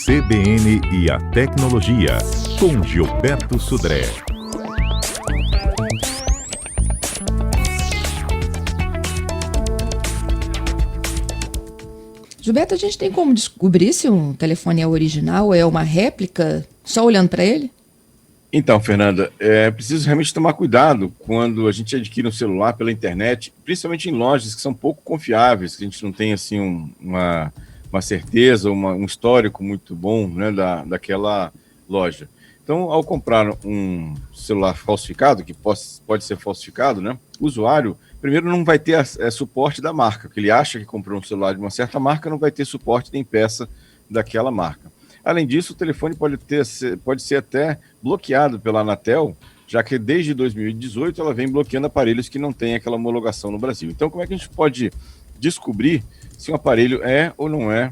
CBN e a Tecnologia, com Gilberto Sudré. Gilberto, a gente tem como descobrir se um telefone é original ou é uma réplica, só olhando para ele? Então, Fernanda, é preciso realmente tomar cuidado quando a gente adquire um celular pela internet, principalmente em lojas que são pouco confiáveis, que a gente não tem assim uma certeza, um histórico muito bom, né, daquela loja. Então, ao comprar um celular falsificado, que pode ser falsificado, né, o usuário, primeiro, não vai ter suporte da marca, porque ele acha que comprou um celular de uma certa marca, não vai ter suporte nem peça daquela marca. Além disso, o telefone pode ser até bloqueado pela Anatel, já que desde 2018 ela vem bloqueando aparelhos que não têm aquela homologação no Brasil. Então, como é que a gente pode descobrir se um aparelho é ou não é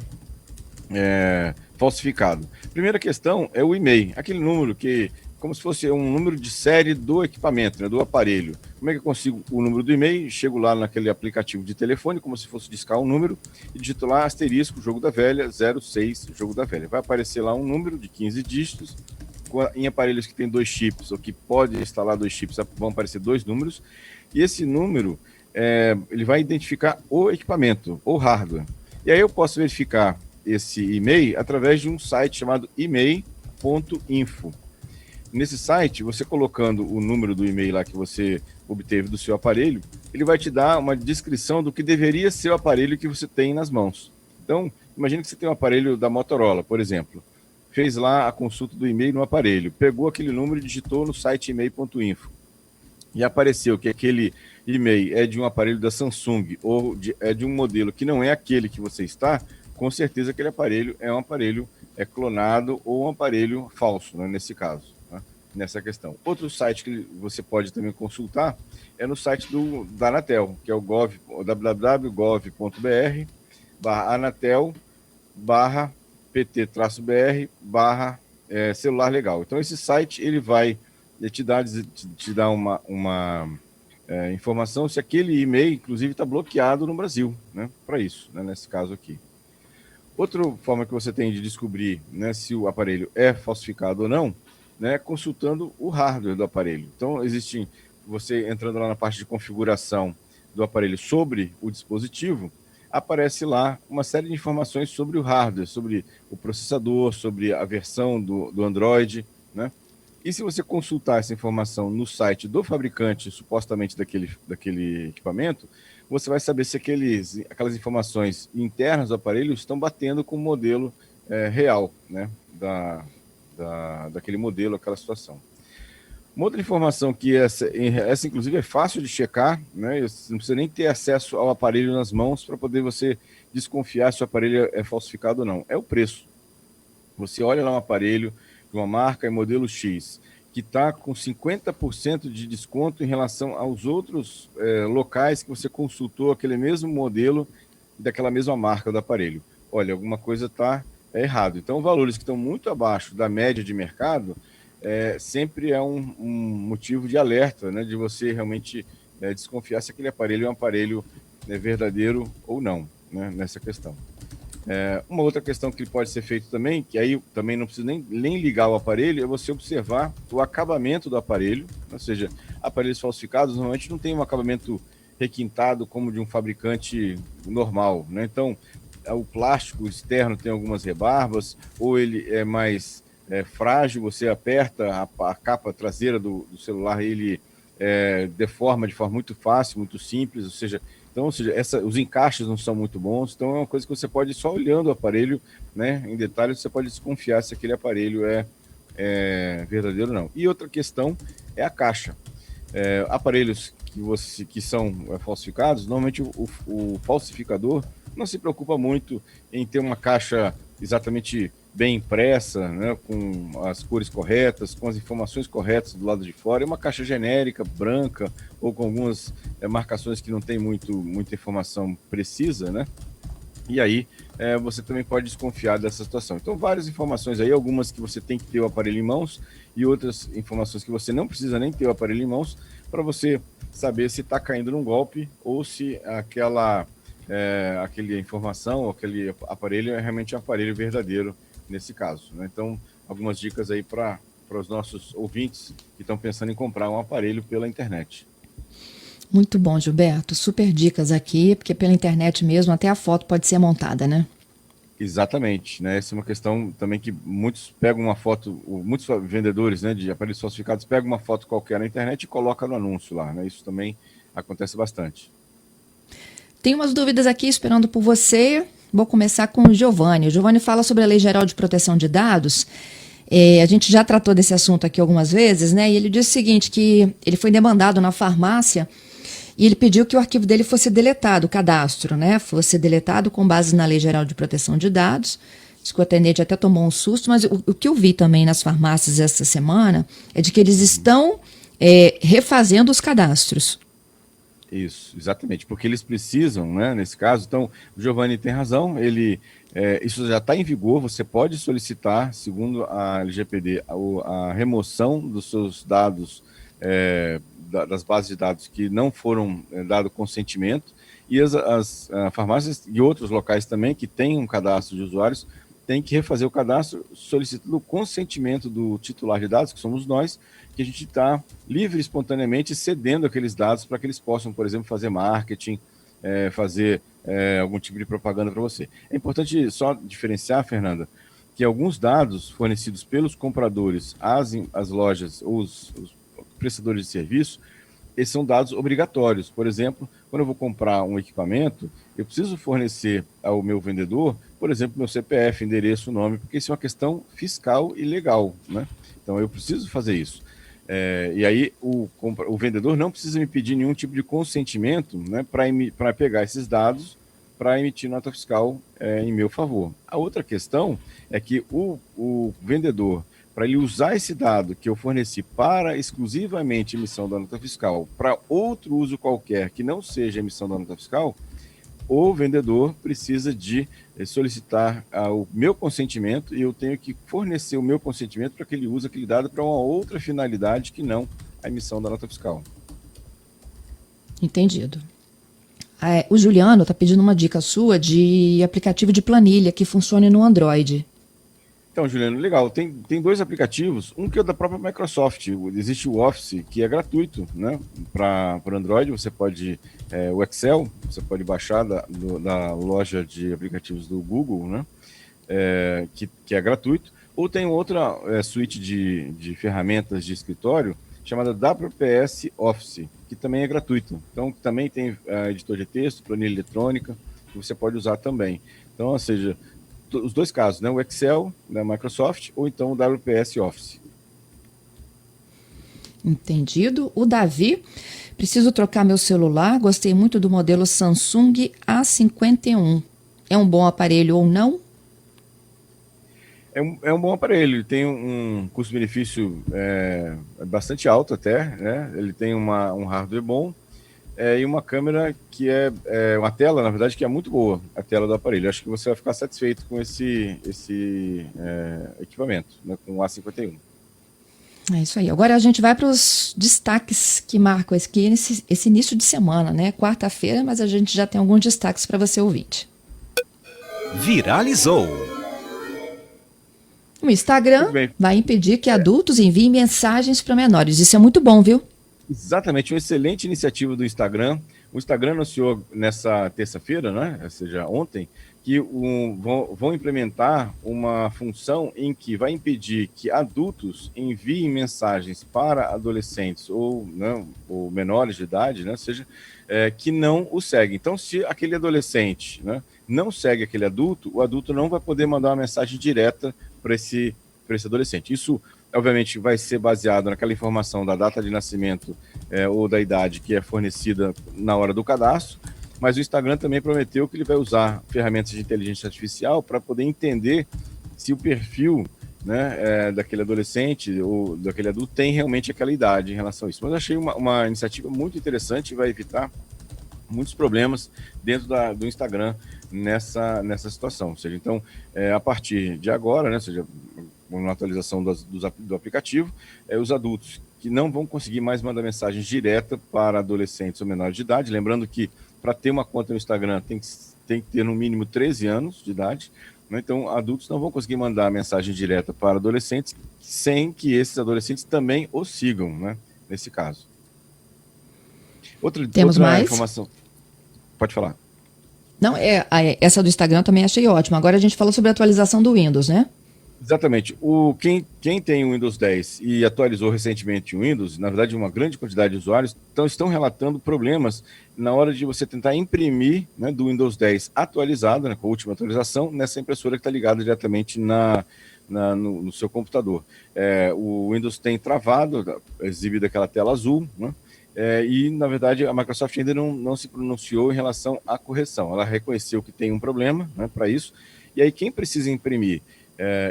falsificado? Primeira questão é o e-mail, aquele número que, como se fosse um número de série do equipamento, né, do aparelho. Como é que eu consigo o número do e-mail? Chego lá naquele aplicativo de telefone, como se fosse discar um número, e digito lá asterisco, jogo da velha, 06, jogo da velha. Vai aparecer lá um número de 15 dígitos, em aparelhos que tem 2 chips, ou que pode instalar 2 chips, vão aparecer 2 números, e esse número, ele vai identificar o equipamento, ou hardware. E aí eu posso verificar esse e-mail através de um site chamado email.info. Nesse site, você colocando o número do e-mail lá que você obteve do seu aparelho, ele vai te dar uma descrição do que deveria ser o aparelho que você tem nas mãos. Então, imagine que você tem um aparelho da Motorola, por exemplo. Fez lá a consulta do e-mail no aparelho, pegou aquele número e digitou no site email.info. E apareceu que aquele e-mail é de um aparelho da Samsung ou é de um modelo que não é aquele que você está, com certeza aquele aparelho é um aparelho clonado ou um aparelho falso, né, nesse caso. Nessa questão. Outro site que você pode também consultar é no site da Anatel, que é o www.anatel.pt-br/celular legal. Então esse site ele vai te dar uma informação se aquele e-mail, inclusive, está bloqueado no Brasil, né, para isso, né, nesse caso aqui. Outra forma que você tem de descobrir, né, se o aparelho é falsificado ou não, né, consultando o hardware do aparelho. Então, você entrando lá na parte de configuração do aparelho sobre o dispositivo, aparece lá uma série de informações sobre o hardware, sobre o processador, sobre a versão do Android, né? E se você consultar essa informação no site do fabricante, supostamente daquele equipamento, você vai saber se aquelas informações internas do aparelho estão batendo com o modelo real, né, daquele modelo, aquela situação. Uma outra informação que essa inclusive é fácil de checar, né? Você não precisa nem ter acesso ao aparelho nas mãos para poder você desconfiar se o aparelho é falsificado ou não. É o preço. Você olha lá um aparelho de uma marca e modelo X, que está com 50% de desconto em relação aos outros locais que você consultou aquele mesmo modelo daquela mesma marca do aparelho. Olha, alguma coisa está errado. Então, valores que estão muito abaixo da média de mercado sempre é um motivo de alerta, né, de você realmente desconfiar se aquele aparelho é um aparelho verdadeiro ou não, né, nessa questão. Uma outra questão que pode ser feito também, que aí também não precisa nem ligar o aparelho, é você observar o acabamento do aparelho, ou seja, aparelhos falsificados normalmente não tem um acabamento requintado como de um fabricante normal, né? Então, o plástico externo tem algumas rebarbas, ou ele é mais frágil, você aperta a capa traseira do celular, ele deforma de forma muito fácil, muito simples, ou seja, os encaixes não são muito bons, então é uma coisa que você pode, só olhando o aparelho, né, em detalhes, você pode desconfiar se aquele aparelho é verdadeiro ou não. E outra questão é a caixa. Aparelhos que são falsificados, normalmente o falsificador não se preocupa muito em ter uma caixa exatamente bem impressa, né, com as cores corretas, com as informações corretas do lado de fora. É uma caixa genérica, branca, ou com algumas marcações que não tem muita informação precisa, né? E aí você também pode desconfiar dessa situação. Então, várias informações aí, algumas que você tem que ter o aparelho em mãos e outras informações que você não precisa nem ter o aparelho em mãos para você saber se está caindo num golpe ou se aquela informação, aquele aparelho é realmente um aparelho verdadeiro nesse caso, né? Então, algumas dicas aí para os nossos ouvintes que estão pensando em comprar um aparelho pela internet. Muito bom, Gilberto. Super dicas aqui, porque pela internet mesmo até a foto pode ser montada, né? Exatamente, né? Essa é uma questão também que muitos pegam uma foto, muitos vendedores, né, de aparelhos falsificados pegam uma foto qualquer na internet e colocam no anúncio lá, né? Isso também acontece bastante. Tem umas dúvidas aqui esperando por você. Vou começar com o Giovanni. O Giovanni fala sobre a Lei Geral de Proteção de Dados. A gente já tratou desse assunto aqui algumas vezes, né? E ele diz o seguinte, que ele foi demandado na farmácia e ele pediu que o arquivo dele fosse deletado, o cadastro, né? Fosse deletado com base na Lei Geral de Proteção de Dados. Diz que o atendente até tomou um susto, mas o que eu vi também nas farmácias essa semana é de que eles estão refazendo os cadastros. Isso, exatamente, porque eles precisam, né, nesse caso. Então, o Giovanni tem razão, isso já está em vigor, você pode solicitar, segundo a LGPD, a remoção dos seus dados, das bases de dados que não foram dado consentimento, e as farmácias e outros locais também que têm um cadastro de usuários têm que refazer o cadastro solicitando o consentimento do titular de dados, que somos nós, que a gente está livre espontaneamente cedendo aqueles dados para que eles possam, por exemplo, fazer marketing, fazer algum tipo de propaganda para você. É importante só diferenciar, Fernanda, que alguns dados fornecidos pelos compradores às lojas ou os prestadores de serviço, esses são dados obrigatórios. Por exemplo, quando eu vou comprar um equipamento, eu preciso fornecer ao meu vendedor, por exemplo, meu CPF, endereço, nome, porque isso é uma questão fiscal e legal, né? Então, eu preciso fazer isso. E aí, o vendedor não precisa me pedir nenhum tipo de consentimento, né, para pegar esses dados para emitir nota fiscal em meu favor. A outra questão é que o vendedor, para ele usar esse dado que eu forneci para exclusivamente emissão da nota fiscal, para outro uso qualquer que não seja emissão da nota fiscal, o vendedor precisa de solicitar o meu consentimento e eu tenho que fornecer o meu consentimento para que ele use aquele dado para uma outra finalidade que não a emissão da nota fiscal. Entendido. O Juliano está pedindo uma dica sua de aplicativo de planilha que funcione no Android. Então, Juliano, legal. Tem dois aplicativos, um que é da própria Microsoft. Existe o Office, que é gratuito, né? Para Android, você pode... o Excel, você pode baixar da loja de aplicativos do Google, né? Que é gratuito. Ou tem outra suíte de ferramentas de escritório chamada WPS Office, que também é gratuito. Então, também tem editor de texto, planilha eletrônica, que você pode usar também. Então, ou seja... os dois casos, né? O Excel da Microsoft ou então o WPS Office. Entendido. O Davi, preciso trocar meu celular, gostei muito do modelo Samsung A51. É um bom aparelho ou não? É um bom aparelho, ele tem um custo-benefício bastante alto até, né? Ele tem um hardware bom, e uma câmera que uma tela, na verdade, que é muito boa, a tela do aparelho. Acho que você vai ficar satisfeito com esse equipamento, né, com o A51. É isso aí. Agora a gente vai para os destaques que marcam esse início de semana, né? Quarta-feira, mas a gente já tem alguns destaques para você ouvinte. Viralizou. O Instagram vai impedir que adultos enviem mensagens para menores. Isso é muito bom, viu? Exatamente, uma excelente iniciativa do Instagram. O Instagram anunciou nessa terça-feira, né, ou seja, ontem, que vão implementar uma função em que vai impedir que adultos enviem mensagens para adolescentes ou menores de idade, né, ou seja, que não o seguem. Então, se aquele adolescente, né, não segue aquele adulto, o adulto não vai poder mandar uma mensagem direta para esse adolescente. Isso, obviamente, vai ser baseado naquela informação da data de nascimento ou da idade que é fornecida na hora do cadastro, mas o Instagram também prometeu que ele vai usar ferramentas de inteligência artificial para poder entender se o perfil, né, daquele adolescente ou daquele adulto tem realmente aquela idade em relação a isso. Mas eu achei uma iniciativa muito interessante e vai evitar muitos problemas dentro do Instagram nessa situação. Ou seja, então, a partir de agora, né, ou seja, uma atualização do aplicativo, os adultos que não vão conseguir mais mandar mensagens diretas para adolescentes ou menores de idade, lembrando que para ter uma conta no Instagram tem que ter no mínimo 13 anos de idade, né? Então, adultos não vão conseguir mandar mensagem direta para adolescentes sem que esses adolescentes também o sigam, né? Nesse caso. Temos outra mais? informação. Pode falar. Não, essa do Instagram eu também achei ótima. Agora a gente falou sobre a atualização do Windows, né? Exatamente. Quem tem o Windows 10 e atualizou recentemente o Windows, na verdade, uma grande quantidade de usuários estão relatando problemas na hora de você tentar imprimir, né, do Windows 10 atualizado, né, com a última atualização, nessa impressora que está ligada diretamente no seu computador. O Windows tem travado, exibido aquela tela azul, né? E, na verdade, a Microsoft ainda não se pronunciou em relação à correção. Ela reconheceu que tem um problema, né, para isso, e aí quem precisa imprimir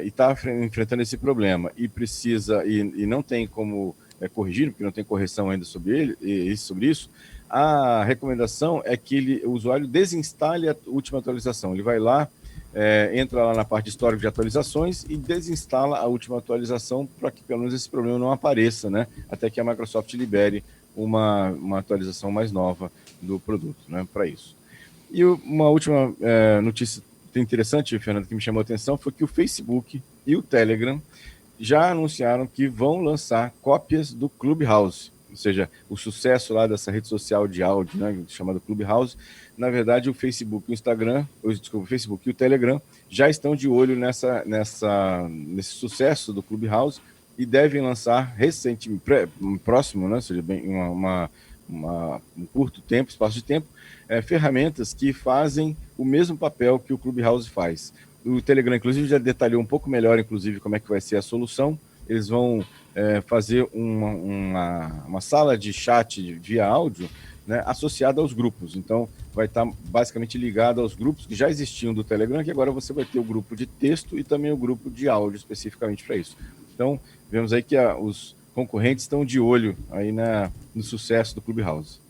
e está enfrentando esse problema e precisa e não tem como corrigir, porque não tem correção ainda sobre isso, a recomendação é que o usuário desinstale a última atualização. Ele vai lá, entra lá na parte de histórico de atualizações e desinstala a última atualização para que pelo menos esse problema não apareça, né, até que a Microsoft libere uma atualização mais nova do produto, né, para isso. E uma última notícia interessante, Fernando, que me chamou a atenção, foi que o Facebook e o Telegram já anunciaram que vão lançar cópias do Clubhouse, ou seja, o sucesso lá dessa rede social de áudio, né, chamada Clubhouse. Na verdade, o Facebook e o Facebook e o Telegram já estão de olho nesse sucesso do Clubhouse e devem lançar próximo, né, ou seja, bem, um curto tempo, espaço de tempo, ferramentas que fazem o mesmo papel que o Clubhouse faz. O Telegram, inclusive, já detalhou um pouco melhor, inclusive, como é que vai ser a solução. Eles vão fazer uma sala de chat via áudio, né, associada aos grupos. Então, vai estar basicamente ligado aos grupos que já existiam do Telegram, que agora você vai ter o grupo de texto e também o grupo de áudio especificamente para isso. Então, vemos aí que os concorrentes estão de olho aí no sucesso do Clubhouse.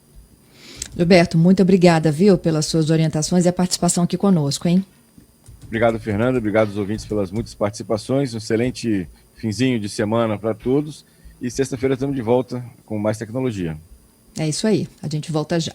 Gilberto, muito obrigada, viu, pelas suas orientações e a participação aqui conosco, hein? Obrigado, Fernanda. Obrigado aos ouvintes pelas muitas participações. Um excelente finzinho de semana para todos. E sexta-feira estamos de volta com mais tecnologia. É isso aí. A gente volta já.